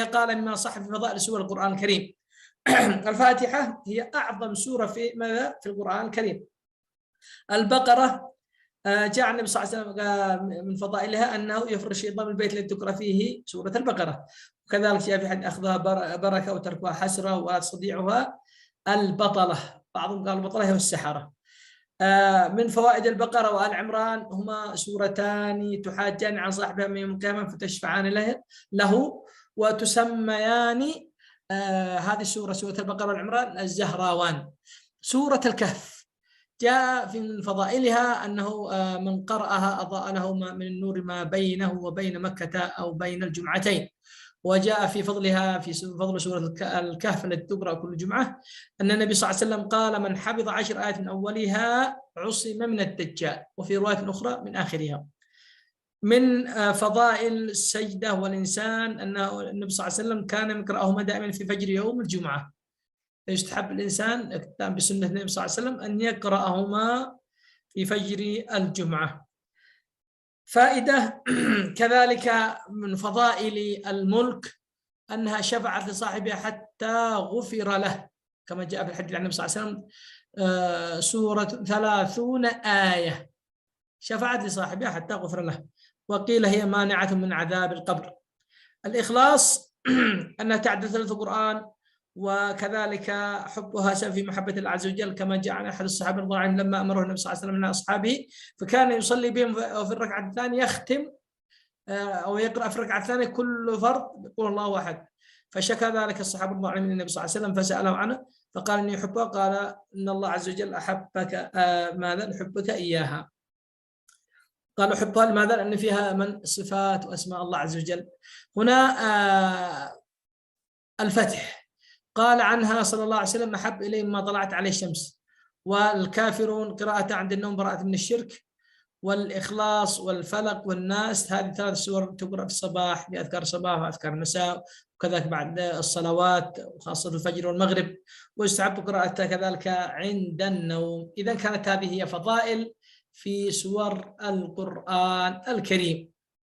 قال مما صح في فضائل سور القرآن الكريم. الفاتحة هي أعظم سورة في ماذا؟ في القرآن الكريم. البقرة جاء النبي صلى الله عليه وسلم من فضائلها أنه يفرش ضم البيت الذي تقرأ فيه سورة البقرة، وكذلك جاء في حديث أخذها بركة وتركها حسرة وصديعها البطلة، بعضهم قال البطلة هي السحرة. من فوائد البقرة وآل عمران هما سورتان تحاجان عن صاحبها من يوم القيامة فتشفعان له وتسميان هذه السورة سورة البقرة والعمران الزهراوان. سورة الكهف جاء في فضائلها أنه من قرأها أضاء له من النور ما بينه وبين مكة أو بين الجمعتين. وجاء في فضلها في فضل سورة الكهف التي تقرأ كل جمعة أن النبي صلى الله عليه وسلم قال من حفظ 10 آيات من أولها عصم من الدجال، وفي رواية أخرى من آخرها. من فضائل السجدة والإنسان أنه النبي صلى الله عليه وسلم كان يقرأهما دائما في فجر يوم الجمعة، يستحب الإنسان اقتداء بسنة النبي صلى الله عليه وسلم أن يقرأهما في فجر الجمعة. فائدة كذلك من فضائل الملك أنها شفعت لصاحبها حتى غفر له، كما جاء في الحديث عن النبي صلى الله عليه وسلم سورة 30 آية شفعت لصاحبها حتى غفر له، وقيل هي مانعة من عذاب القبر. الإخلاص أنها تعدل ثلث القرآن، وكذلك حبها سبب في محبة الله عز وجل، كما جاء عن أحد الصحابة رضي الله عنهم لما أمره النبي صلى الله عليه وسلم من أصحابه فكان يصلي بهم وفي الركعة الثانية يختم أو يقرأ في الركعة الثانية كل فرض يقول الله أحد، فشكى ذلك الصحابة رضي الله عنهم النبي صلى الله عليه وسلم فسأله عنه فقال إني أحبها، قال إن الله عز وجل أحبك ماذا نحبك إياها. قالوا حبها لماذا؟ لأن فيها من صفات وأسماء الله عز وجل. هنا الفتح قال عنها صلى الله عليه وسلم أحب إليه ما طلعت عليه الشمس، والكافرون قراءة عند النوم براءة من الشرك، والإخلاص والفلق والناس هذه 3 سور تقرأ في الصباح بأذكار الصباح وأذكار المساء، وكذلك بعد الصلوات وخاصة الفجر والمغرب، ويستحب قراءتها كذلك عند النوم. إذا كانت هذه هي فضائل في سور القرآن الكريم.